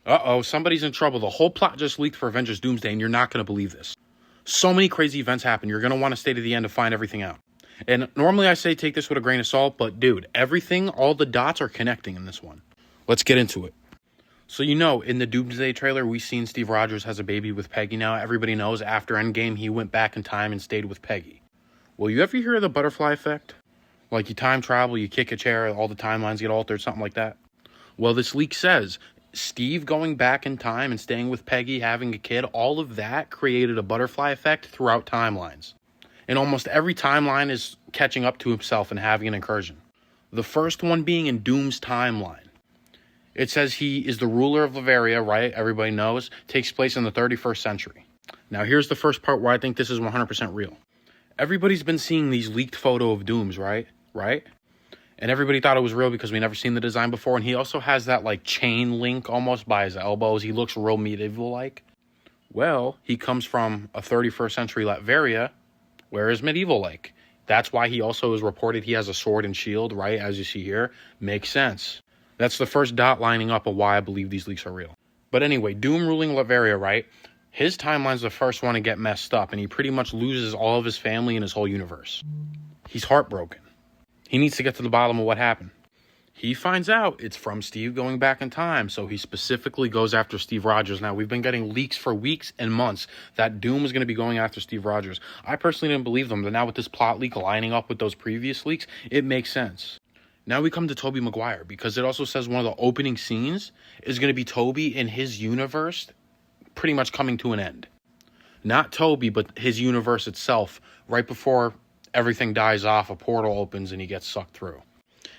Uh-oh, somebody's in trouble. The whole plot just leaked for Avengers Doomsday, and you're not going to believe this. So many crazy events happen. You're going to want to stay to the end to find everything out. And normally I say take this with a grain of salt, but dude, everything, all the dots are connecting in this one. Let's get into it. So in the Doomsday trailer, we've seen Steve Rogers has a baby with Peggy now. Everybody knows after Endgame, he went back in time and stayed with Peggy. Well, you ever hear of the butterfly effect? Like you time travel, you kick a chair, all the timelines get altered, something like that. Well, this leak says Steve going back in time and staying with Peggy, having a kid, all of that created a butterfly effect throughout timelines. And almost every timeline is catching up to himself and having an incursion. The first one being in Doom's timeline. It says he is the ruler of Latveria, right? Everybody knows. Takes place in the 31st century. Now, here's the first part where I think this is 100% real. Everybody's been seeing these leaked photo of Dooms, right? And everybody thought it was real because we never seen the design before. And he also has that like chain link almost by his elbows. He looks real medieval-like. Well, he comes from a 31st century Latveria, where is medieval-like. That's why he also is reported he has a sword and shield, right? As you see here. Makes sense. That's the first dot lining up of why I believe these leaks are real. But anyway, Doom ruling Latveria, right? His timeline's the first one to get messed up, and he pretty much loses all of his family and his whole universe. He's heartbroken. He needs to get to the bottom of what happened. He finds out it's from Steve going back in time, so he specifically goes after Steve Rogers. Now, we've been getting leaks for weeks and months that Doom was going to be going after Steve Rogers. I personally didn't believe them, but now with this plot leak lining up with those previous leaks, it makes sense. Now we come to Tobey Maguire, because it also says one of the opening scenes is going to be Tobey in his universe pretty much coming to an end. Not Tobey, but his universe itself. Right before everything dies off, a portal opens and he gets sucked through.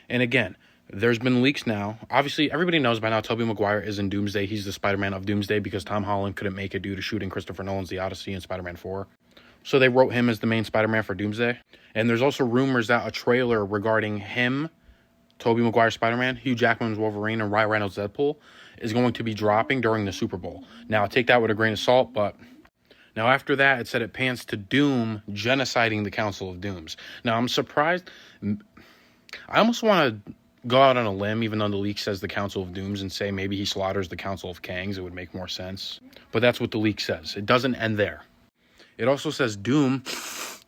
And again, there's been leaks now. Obviously, everybody knows by now Tobey Maguire is in Doomsday. He's the Spider-Man of Doomsday because Tom Holland couldn't make it due to shooting Christopher Nolan's The Odyssey and Spider-Man 4. So they wrote him as the main Spider-Man for Doomsday. And there's also rumors that a trailer regarding him, Tobey Maguire Spider-Man, Hugh Jackman's Wolverine, and Ryan Reynolds Deadpool is going to be dropping during the Super Bowl. Now, take that with a grain of salt, but now after that, it said it pans to Doom genociding the Council of Dooms. Now, I'm surprised. I almost want to go out on a limb, even though the leak says the Council of Dooms, and say maybe he slaughters the Council of Kangs. It would make more sense. But that's what the leak says. It doesn't end there. It also says Doom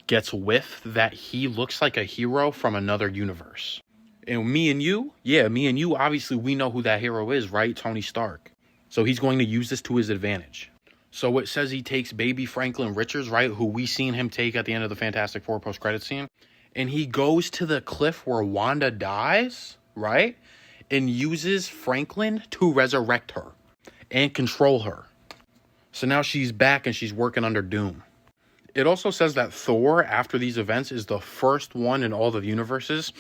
gets whiff that he looks like a hero from another universe. And me and you, obviously we know who that hero is, right? Tony Stark. So he's going to use this to his advantage. So it says he takes baby Franklin Richards, right? Who we seen him take at the end of the Fantastic Four post-credit scene. And he goes to the cliff where Wanda dies, right? And uses Franklin to resurrect her and control her. So now she's back and she's working under Doom. It also says that Thor, after these events, is the first one in all the universes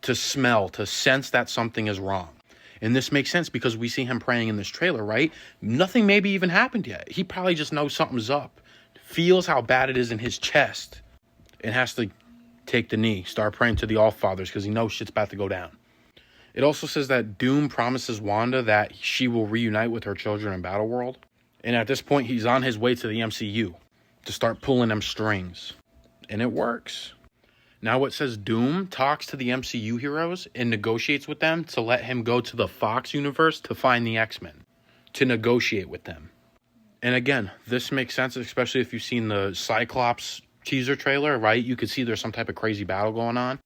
to sense that something is wrong. And this makes sense because we see him praying in this trailer, right? Nothing maybe even happened yet. He probably just knows something's up, feels how bad it is in his chest, and has to take the knee, start praying to the All-Fathers because he knows shit's about to go down. It also says that Doom promises Wanda that she will reunite with her children in Battleworld. And at this point, he's on his way to the MCU to start pulling them strings. And it works. Now it says Doom talks to the MCU heroes and negotiates with them to let him go to the Fox universe to find the X-Men, to negotiate with them. And again, this makes sense, especially if you've seen the Cyclops teaser trailer, right? You could see there's some type of crazy battle going on.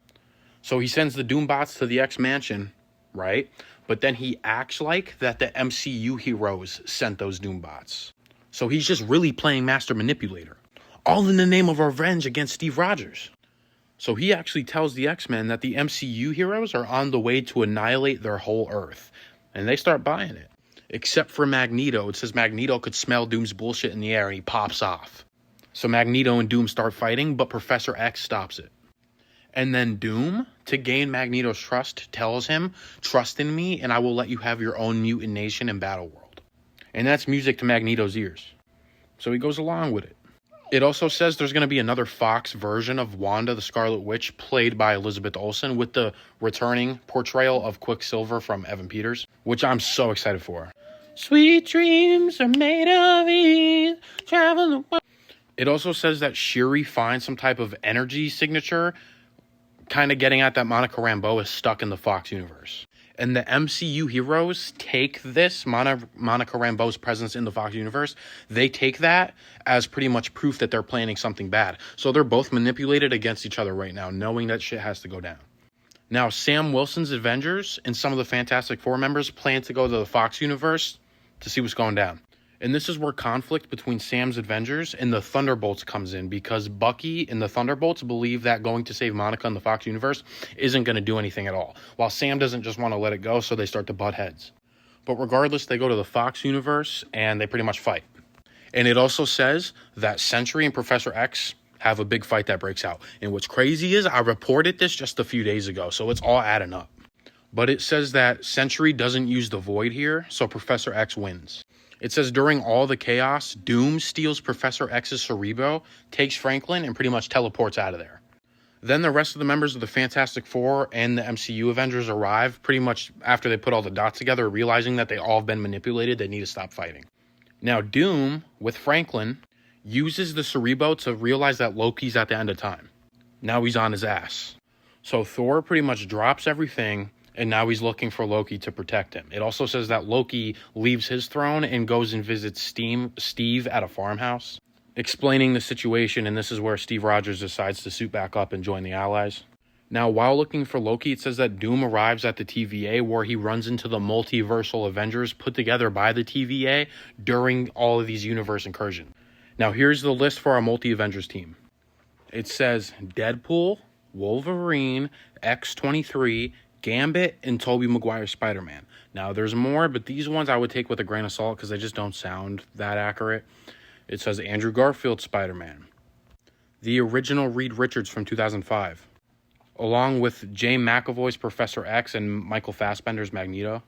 So he sends the Doom bots to the X-Mansion, right? But then he acts like that the MCU heroes sent those Doom bots. So he's just really playing master manipulator, all in the name of revenge against Steve Rogers. So he actually tells the X-Men that the MCU heroes are on the way to annihilate their whole Earth. And they start buying it. Except for Magneto. It says Magneto could smell Doom's bullshit in the air and he pops off. So Magneto and Doom start fighting, but Professor X stops it. And then Doom, to gain Magneto's trust, tells him, "Trust in me and I will let you have your own mutant nation in Battleworld." And that's music to Magneto's ears. So he goes along with it. It also says there's going to be another Fox version of Wanda the Scarlet Witch played by Elizabeth Olsen with the returning portrayal of Quicksilver from Evan Peters, which I'm so excited for. Sweet dreams are made of these, travel the world. It also says that Shuri finds some type of energy signature, kind of getting at that Monica Rambeau is stuck in the Fox universe. And the MCU heroes take this, Monica Rambeau's presence in the Fox universe, they take that as pretty much proof that they're planning something bad. So they're both manipulated against each other right now, knowing that shit has to go down. Now, Sam Wilson's Avengers and some of the Fantastic Four members plan to go to the Fox universe to see what's going down. And this is where conflict between Sam's Avengers and the Thunderbolts comes in, because Bucky and the Thunderbolts believe that going to save Monica in the Fox universe isn't going to do anything at all, while Sam doesn't just want to let it go, so they start to butt heads. But regardless, they go to the Fox universe and they pretty much fight. And it also says that Sentry and Professor X have a big fight that breaks out. And what's crazy is I reported this just a few days ago, so it's all adding up. But it says that Sentry doesn't use the Void here, so Professor X wins. It says during all the chaos, Doom steals Professor X's Cerebro, takes Franklin, and pretty much teleports out of there. Then the rest of the members of the Fantastic Four and the MCU Avengers arrive pretty much after they put all the dots together, realizing that they all have been manipulated. They need to stop fighting. Now Doom, with Franklin, uses the Cerebro to realize that Loki's at the end of time. Now he's on his ass. So Thor pretty much drops everything, and now he's looking for Loki to protect him. It also says that Loki leaves his throne and goes and visits Steve at a farmhouse, explaining the situation, and this is where Steve Rogers decides to suit back up and join the Allies. Now, while looking for Loki, it says that Doom arrives at the TVA, where he runs into the multiversal Avengers put together by the TVA during all of these universe incursions. Now, here's the list for our multi-Avengers team. It says Deadpool, Wolverine, X-23, Gambit, and Tobey Maguire's Spider-Man. Now, there's more, but these ones I would take with a grain of salt because they just don't sound that accurate. It says Andrew Garfield's Spider-Man, the original Reed Richards from 2005, along with Jay McAvoy's Professor X and Michael Fassbender's Magneto.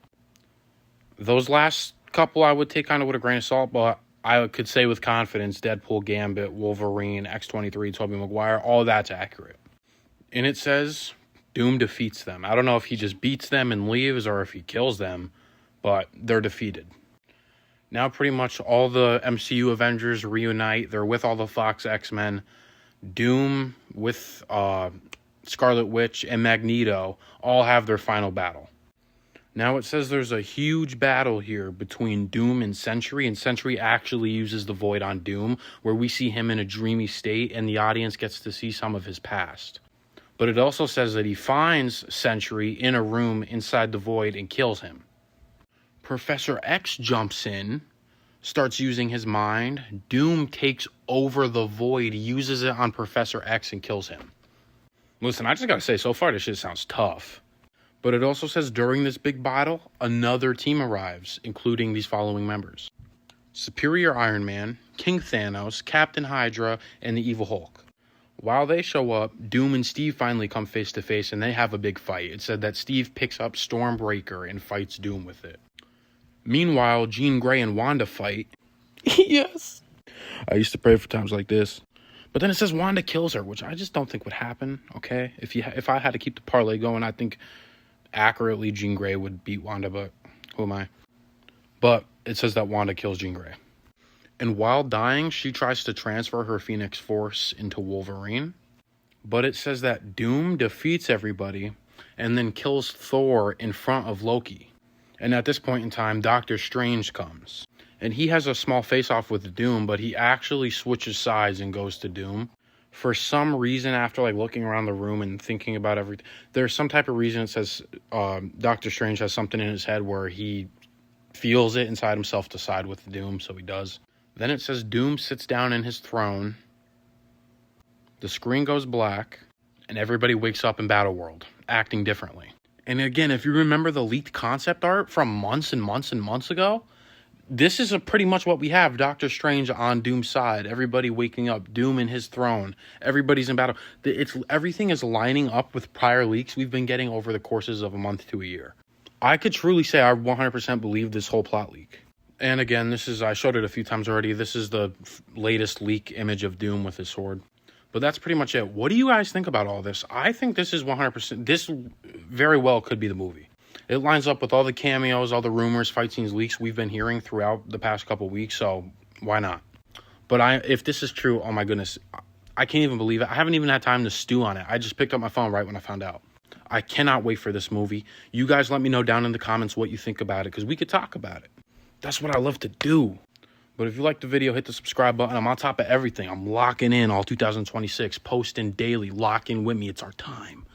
Those last couple I would take kind of with a grain of salt, but I could say with confidence Deadpool, Gambit, Wolverine, X-23, Tobey Maguire, all that's accurate. And it says Doom defeats them. I don't know if he just beats them and leaves or if he kills them, but they're defeated. Now pretty much all the MCU Avengers reunite. They're with all the Fox X-Men. Doom with Scarlet Witch and Magneto all have their final battle. Now it says there's a huge battle here between Doom and Sentry actually uses the Void on Doom, where we see him in a dreamy state and the audience gets to see some of his past. But it also says that he finds Sentry in a room inside the Void and kills him. Professor X jumps in, starts using his mind. Doom takes over the Void, uses it on Professor X, and kills him. Listen, I just gotta say, so far this shit sounds tough. But it also says during this big battle, another team arrives, including these following members: Superior Iron Man, King Thanos, Captain Hydra, and the Evil Hulk. While they show up, Doom and Steve finally come face to face and they have a big fight. It said that Steve picks up Stormbreaker and fights Doom with it. Meanwhile, Jean Grey and Wanda fight. Yes! I used to pray for times like this. But then it says Wanda kills her, which I just don't think would happen, okay? If I had to keep the parlay going, I think accurately Jean Grey would beat Wanda, but who am I? But it says that Wanda kills Jean Grey. And while dying, she tries to transfer her Phoenix Force into Wolverine. But it says that Doom defeats everybody and then kills Thor in front of Loki. And at this point in time, Doctor Strange comes. And he has a small face-off with Doom, but he actually switches sides and goes to Doom. For some reason, after looking around the room and thinking about everything, there's some type of reason it says Doctor Strange has something in his head where he feels it inside himself to side with Doom, so he does. Then it says Doom sits down in his throne. The screen goes black, and everybody wakes up in Battleworld, acting differently. And again, if you remember the leaked concept art from months and months and months ago, this is pretty much what we have. Doctor Strange on Doom's side. Everybody waking up. Doom in his throne. Everybody's in battle. Everything is lining up with prior leaks we've been getting over the courses of a month to a year. I could truly say I 100% believe this whole plot leak. And again, I showed it a few times already. This is the latest leak image of Doom with his sword. But that's pretty much it. What do you guys think about all this? I think this is 100%. This very well could be the movie. It lines up with all the cameos, all the rumors, fight scenes, leaks we've been hearing throughout the past couple weeks, so why not? But if this is true, oh my goodness, I can't even believe it. I haven't even had time to stew on it. I just picked up my phone right when I found out. I cannot wait for this movie. You guys let me know down in the comments what you think about it, because we could talk about it. That's what I love to do. But if you liked the video, hit the subscribe button. I'm on top of everything. I'm locking in all 2026, posting daily. Lock in with me. It's our time.